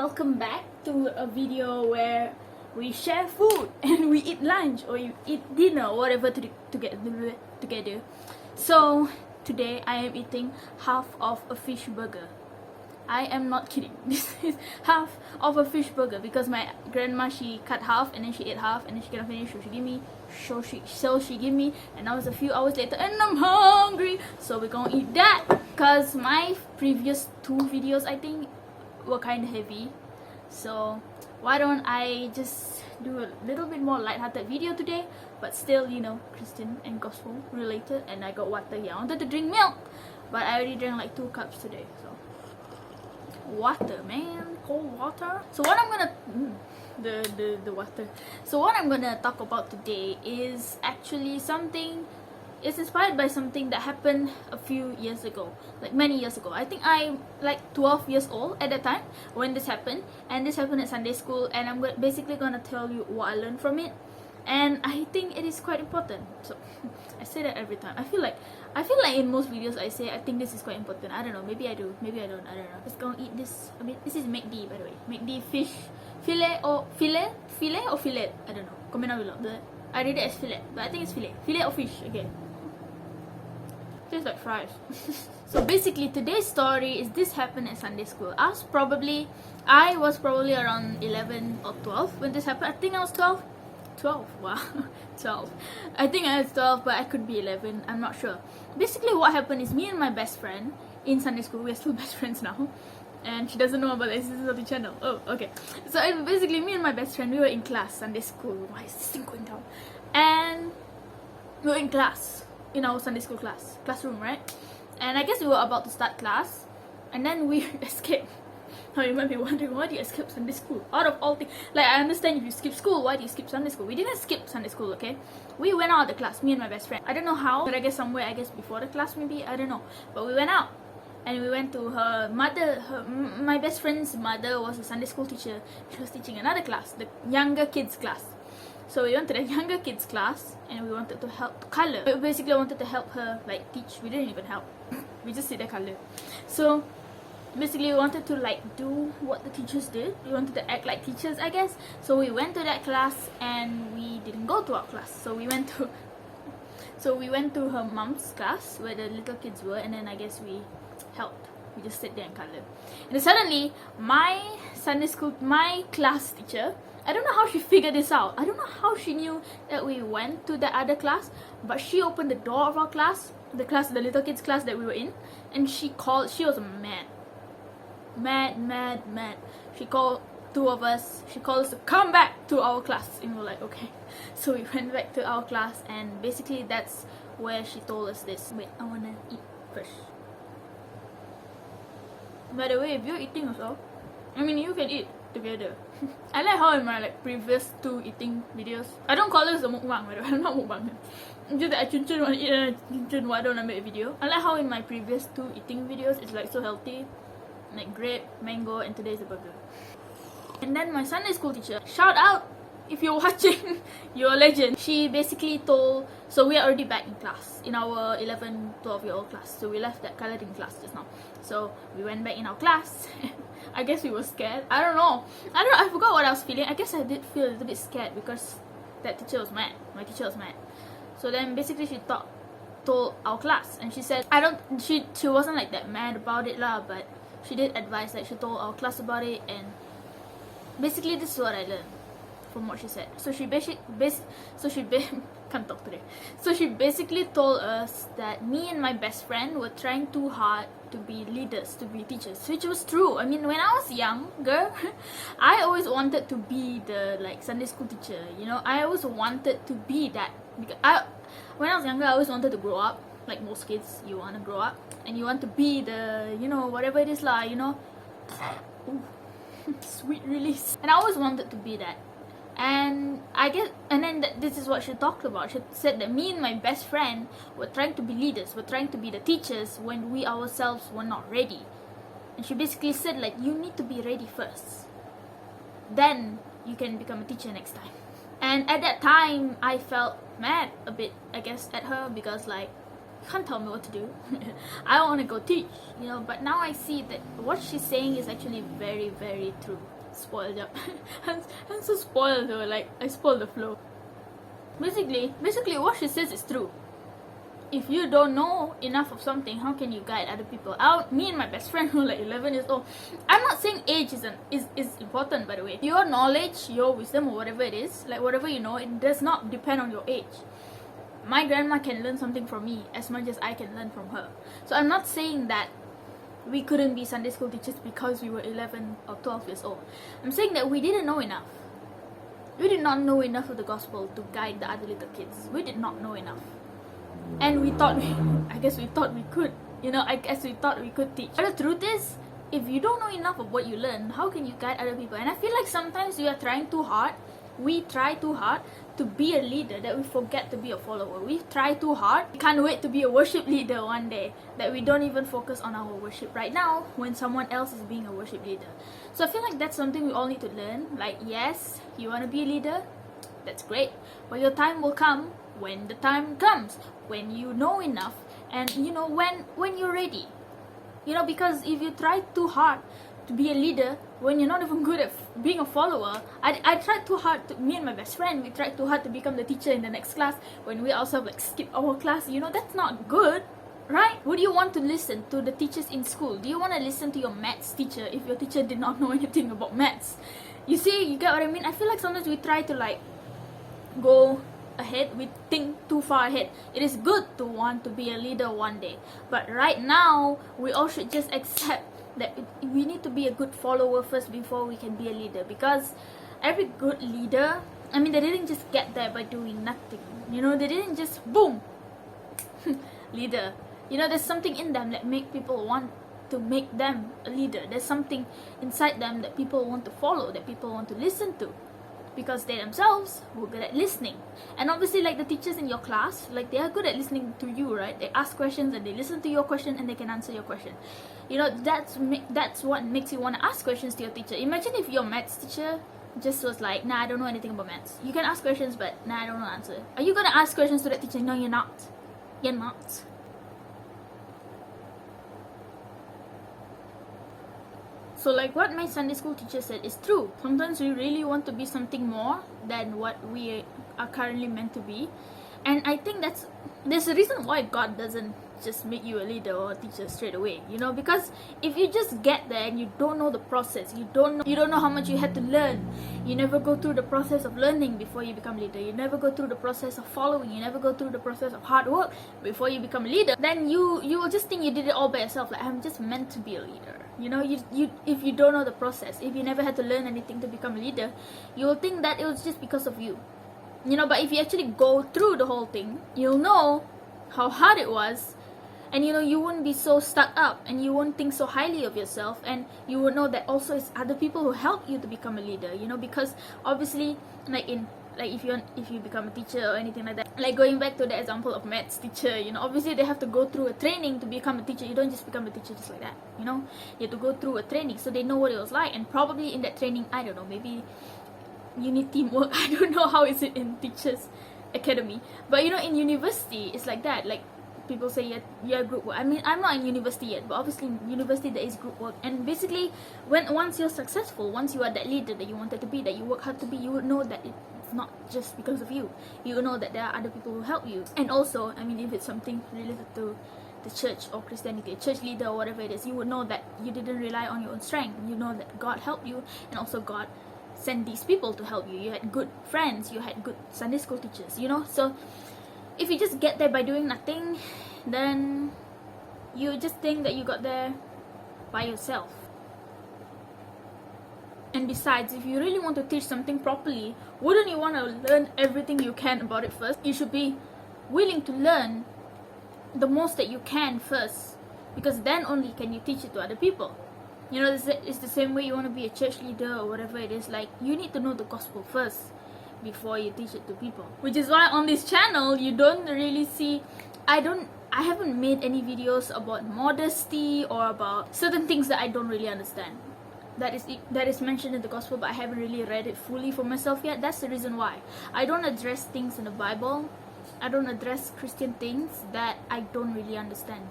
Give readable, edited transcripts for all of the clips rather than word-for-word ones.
welcome back to a video where we share food and we eat lunch or you eat dinner, whatever together. So today I am eating half of a fish burger. I am not kidding. This is half of a fish burger because my grandma, she cut half and then she ate half and then she cannot finish, so she gave me, and now it's a few hours later and I'm hungry, so we're gonna eat that. Because my previous two videos, I think, were kind of heavy, so why don't I just do a little bit more light-hearted video today, but still, you know, Christian and gospel related. And I got water here. I wanted to drink milk, but I already drank like 2 cups today, so water, man, cold water. So what I'm gonna the water. So what I'm gonna talk about today is actually something. It's inspired by something that happened a few years ago, like many years ago. I think I'm like 12 years old at that time when this happened, and this happened at Sunday school, and I'm basically gonna tell you what I learned from it, and I think it is quite important. So I say that every time. I feel like in most videos I say I think this is quite important. I don't know, maybe I do, maybe I don't, I don't know. Let's go eat this. I mean, this is McD, by the way. McD fish fillet or fillet, I don't know. Comment down below. I read it as fillet, but I think it's fillet or fish. Okay, tastes like fries. So basically today's story is this happened at Sunday school. I was probably around 11 or 12 when this happened. I think I was 12. Wow. 12. I think I was 12, but I could be 11, I'm not sure. Basically what happened is me and my best friend in Sunday school, we're still best friends now, and she doesn't know about the existence of the channel. Oh, okay. So basically me and my best friend, we were in class, Sunday school. Why is this thing going down? And we were in class, in our Sunday school classroom, right? And I guess we were about to start class, and then we escaped. Now you might be wondering, why do you escape Sunday school? Out of all things, like, I understand if you skip school, why do you skip Sunday school? We didn't skip Sunday school, okay? We went out of the class, me and my best friend. I don't know how, but I guess somewhere, before the class maybe, I don't know. But we went out, and we went to her mother. My best friend's mother was a Sunday school teacher. She was teaching another class, the younger kids class. So we went to the younger kids class, and we wanted to help color. We basically wanted to help her, like, teach. We didn't even help. We just sit there color. So basically we wanted to, like, do what the teachers did. We wanted to act like teachers, I guess. So we went to that class, and we didn't go to our class. So we went to her mom's class where the little kids were, and then I guess we helped. We just sit there and color. And then suddenly my class teacher, I don't know how she figured this out. I don't know how she knew that we went to the other class, but she opened the door of our class, the little kids class that we were in, and she was mad. She called 2 of us. She called us to come back to our class, and we were like, okay. So we went back to our class, and basically that's where she told us this. Wait, I wanna eat first. By the way, if you're eating also, I mean, you can eat together. I like how in my, like, previous 2 eating videos, I don't call this a mukbang, by the way. I'm not mukbang. It's just that I want to eat and why don't I make a video. I like how in my previous 2 eating videos, it's like so healthy, like grape, mango, and today's a burger. And then my Sunday school teacher, shout out if you're watching, you're a legend. She basically told, so we are already back in class, in our 11, 12-year-old class. So we left that coloring class just now. So we went back in our class. I guess we were scared. I don't know. I forgot what I was feeling. I guess I did feel a little bit scared because that teacher was mad. My teacher was mad. So then basically she told our class, and she said, she wasn't like that mad about it lah, but she did advise, like, she told our class about it, and basically this is what I learned from what she said. So she can't talk today. So she basically told us that me and my best friend were trying too hard to be leaders, to be teachers, which was true. I mean, when I was younger, I always wanted to be the, like, Sunday school teacher, you know. I always wanted to be that, because when I was younger, I always wanted to grow up. Like most kids, you want to grow up and you want to be the, you know, whatever it is lah, you know. Ooh, sweet release. And I always wanted to be that. And I guess, and then this is what she talked about. She said that me and my best friend were trying to be leaders, were trying to be the teachers when we ourselves were not ready. And she basically said, like, you need to be ready first, then you can become a teacher next time. And at that time I felt mad a bit, I guess, at her, because, like, You can't tell me what to do. I want to go teach, you know. But now I see that what she's saying is actually very, very true. Spoiled up. I'm so spoiled though. Like I spoiled the flow. Basically, what she says is true. If you don't know enough of something, how can you guide other people? Me and my best friend who are like 11 years old. I'm not saying age is important, by the way. Your knowledge, your wisdom, or whatever it is, like whatever you know, it does not depend on your age. My grandma can learn something from me as much as I can learn from her. So I'm not saying that we couldn't be Sunday school teachers because we were 11 or 12 years old. I'm saying that we didn't know enough. We did not know enough of the gospel to guide the other little kids. We did not know enough. And I guess we thought we could. You know, I guess we thought we could teach. But the truth is, if you don't know enough of what you learn, how can you guide other people? And I feel like sometimes we are trying too hard. We try too hard to be a leader that we forget to be a follower. We try too hard. We can't wait to be a worship leader one day, that we don't even focus on our worship right now when someone else is being a worship leader. So I feel like that's something we all need to learn. Like, yes, you want to be a leader, that's great, but your time will come when the time comes, when you know enough, and you know when you're ready. You know, because if you try too hard to be a leader when you're not even good at being a follower. I tried too hard me and my best friend, we tried too hard to become the teacher in the next class when we also like skip our class. You know, that's not good, right? Would you want to listen to the teachers in school? Do you want to listen to your maths teacher if your teacher did not know anything about maths? You see, you get what I mean? I feel like sometimes we try to like go ahead, we think too far ahead. It is good to want to be a leader one day, but right now we all should just accept that we need to be a good follower first before we can be a leader. Because every good leader, I mean, they didn't just get there by doing nothing. You know, they didn't just boom leader. You know, there's something in them that make people want to make them a leader. There's something inside them that people want to follow, that people want to listen to, because they themselves were good at listening. And obviously, like the teachers in your class, like they are good at listening to you, right? They ask questions and they listen to your question and they can answer your question. You know, that's what makes you want to ask questions to your teacher. Imagine if your maths teacher just was like, nah, I don't know anything about maths. You can ask questions, but nah, I don't know the answer. Are you gonna ask questions to that teacher? No, you're not. You're not. So like what my Sunday school teacher said is true. Sometimes we really want to be something more than what we are currently meant to be. And I think there's a reason why God doesn't just make you a leader or a teacher straight away, you know, because if you just get there and you don't know the process, you don't know how much you had to learn, you never go through the process of learning before you become leader, you never go through the process of following, you never go through the process of hard work before you become a leader, then you will just think you did it all by yourself. Like, I'm just meant to be a leader. You know, if you don't know the process, if you never had to learn anything to become a leader, you will think that it was just because of you. You know, but if you actually go through the whole thing, you'll know how hard it was. And you know, you wouldn't be so stuck up, and you won't think so highly of yourself, and you would know that also it's other people who help you to become a leader. You know, because obviously, if you become a teacher or anything like that, like going back to the example of maths teacher, you know, obviously they have to go through a training to become a teacher. You don't just become a teacher just like that. You know, you have to go through a training so they know what it was like, and probably in that training, I don't know, maybe you need teamwork. I don't know how is it in teachers academy, but you know, in university it's like that. Like, people say yeah, group work. I mean, I'm not in university yet, but obviously in university there is group work. And basically, once you're successful, once you are that leader that you wanted to be, that you work hard to be, you would know that it's not just because of you. You would know that there are other people who help you. And also, I mean, if it's something related to the church or Christianity, a church leader or whatever it is, you would know that you didn't rely on your own strength. You know that God helped you, and also God sent these people to help you. You had good friends, you had good Sunday school teachers, you know. So if you just get there by doing nothing, then you just think that you got there by yourself. And besides, if you really want to teach something properly, wouldn't you want to learn everything you can about it first? You should be willing to learn the most that you can first, because then only can you teach it to other people. You know, it's the same way you want to be a church leader or whatever it is. Like, you need to know the gospel first before you teach it to people. Which is why on this channel you don't really see, I haven't made any videos about modesty or about certain things that I don't really understand. That is mentioned in the gospel, but I haven't really read it fully for myself yet. That's the reason why I don't address things in the Bible I don't address Christian things that I don't really understand.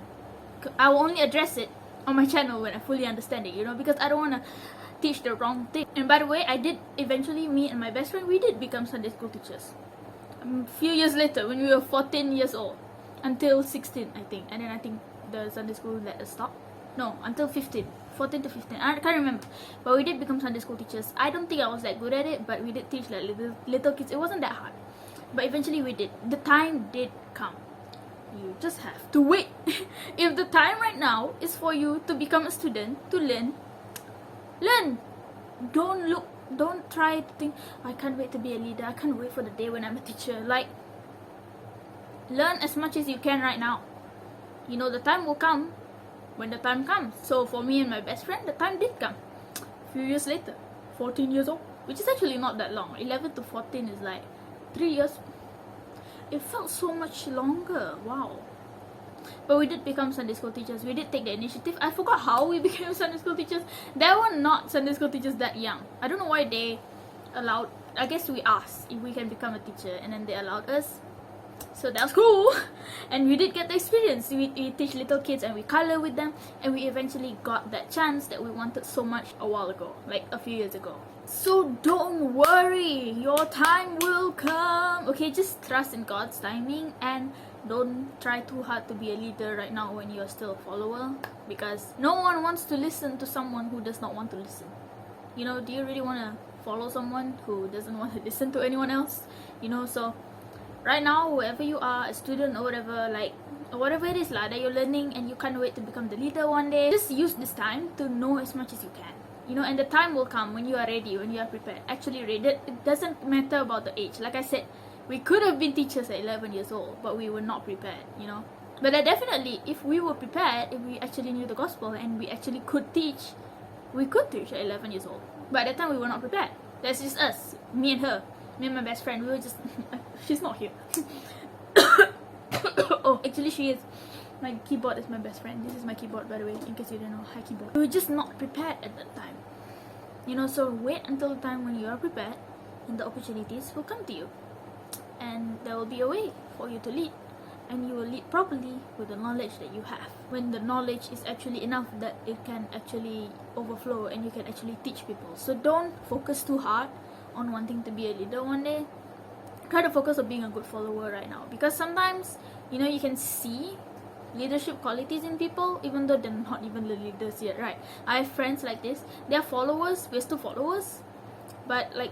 I will only address it on my channel when I fully understand it, you know, because I don't want to teach the wrong thing. And by the way, I did eventually, me and my best friend, we did become Sunday school teachers. A few years later, when we were 14 years old, until 16, I think. And then I think the Sunday school let us stop. No, until 15. 14 to 15. I can't remember. But we did become Sunday school teachers. I don't think I was that good at it, but we did teach like little kids. It wasn't that hard. But eventually we did. The time did come. You just have to wait. If the time right now is for you to become a student, to learn, learn. Don't try to think, I can't wait to be a leader. I can't wait for the day when I'm a teacher. Like, learn as much as you can right now. You know, the time will come when the time comes. So for me and my best friend, the time did come. A few years later, 14 years old, which is actually not that long. 11 to 14 is like 3 years. It felt so much longer. Wow. But we did become Sunday school teachers. We did take the initiative. I forgot how we became Sunday school teachers. There were not Sunday school teachers that young. I don't know why they allowed. I guess we asked if we can become a teacher, and then they allowed us. So that was cool. And we did get the experience. We teach little kids and we color with them, and we eventually got that chance that we wanted so much a while ago, like a few years ago. So don't worry, your time will come. Okay, just trust in God's timing, and don't try too hard to be a leader right now when you're still a follower, because no one wants to listen to someone who does not want to listen. You know, do you really want to follow someone who doesn't want to listen to anyone else? You know, so right now, wherever you are, a student or whatever, like, or whatever it is that you're learning and you can't wait to become the leader one day, just use this time to know as much as you can. You know, and the time will come when you are ready, when you are prepared. Actually, it doesn't matter about the age. Like I said, we could have been teachers at 11 years old, but we were not prepared, you know. But definitely, if we were prepared, if we actually knew the gospel and we actually could teach, we could teach at 11 years old. But at that time, we were not prepared. That's just us, me and her. Me and my best friend, we were just... She's not here. Oh, actually she is. My keyboard is my best friend. This is my keyboard, by the way, in case you didn't know. Hi, keyboard. We were just not prepared at that time. You know, so wait until the time when you are prepared and the opportunities will come to you. And there will be a way for you to lead. And you will lead properly with the knowledge that you have. When the knowledge is actually enough that it can actually overflow and you can actually teach people. So don't focus too hard on wanting to be a leader one day. Try to focus on being a good follower right now, because sometimes, you know, you can see leadership qualities in people even though they're not even the leaders yet, right? I have friends like this. They're followers, we're still followers, but like,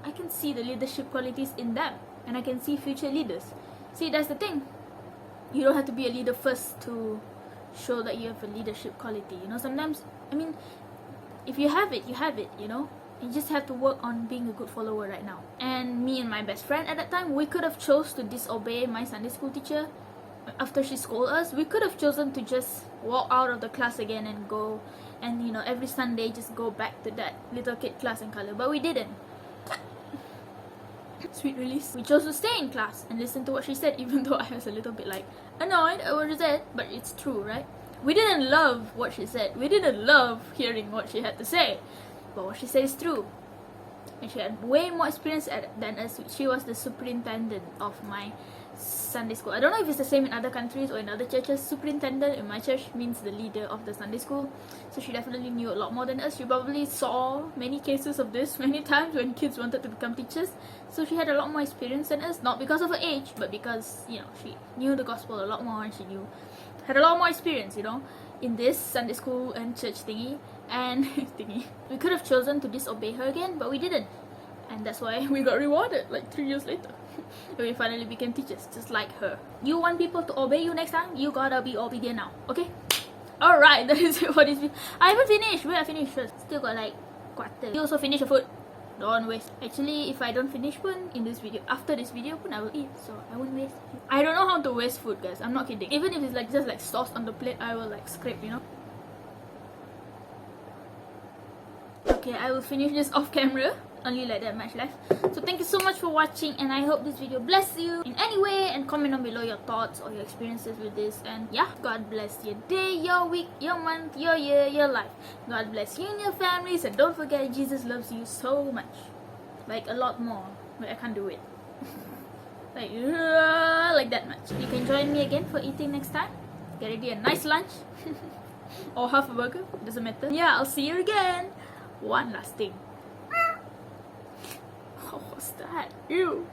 I can see the leadership qualities in them, and I can see future leaders. See, that's the thing. You don't have to be a leader first to show that you have a leadership quality. You know, sometimes, I mean, if you have it, you have it, you know. You just have to work on being a good follower right now. And me and my best friend at that time, we could have chose to disobey my Sunday school teacher after she scolded us. We could have chosen to just walk out of the class again and go, and you know, every Sunday just go back to that little kid class and color. But we didn't. Sweet release. We chose to stay in class and listen to what she said, even though I was a little bit like annoyed at what she said. But it's true, right? We didn't love what she said. We didn't love hearing what she had to say. But what she said is true. And she had way more experience than us. She was the superintendent of my Sunday school. I don't know if it's the same in other countries or in other churches. Superintendent in my church means the leader of the Sunday school. So she definitely knew a lot more than us. She probably saw many cases of this many times when kids wanted to become teachers. So she had a lot more experience than us. Not because of her age, but because, you know, she knew the gospel a lot more, and she had a lot more experience, you know, in this Sunday school and church thingy. And we could have chosen to disobey her again, but we didn't. And that's why we got rewarded like 3 years later. And we finally became teachers, just like her. You want people to obey you next time? You gotta be obedient now, okay? Alright, that is it for this video. I haven't finished. Wait, I finished first. Still got like quarter. You also finish your food. Don't waste. Actually, if I don't finish one in this video, after this video, I will eat. So I won't waste. I don't know how to waste food, guys. I'm not kidding. Even if it's like just like sauce on the plate, I will like scrape, you know. Okay, I will finish this off camera. Only like that much left. So thank you so much for watching, and I hope this video bless you in any way, and comment down below your thoughts or your experiences with this. And yeah, God bless your day, your week, your month, your year, your life. God bless you and your families, and don't forget, Jesus loves you so much. Like a lot more, but I can't do it. like that much. You can join me again for eating next time. Get ready a nice lunch or half a burger, doesn't matter. Yeah, I'll see you again. One last thing. Oh, what's that? Ew.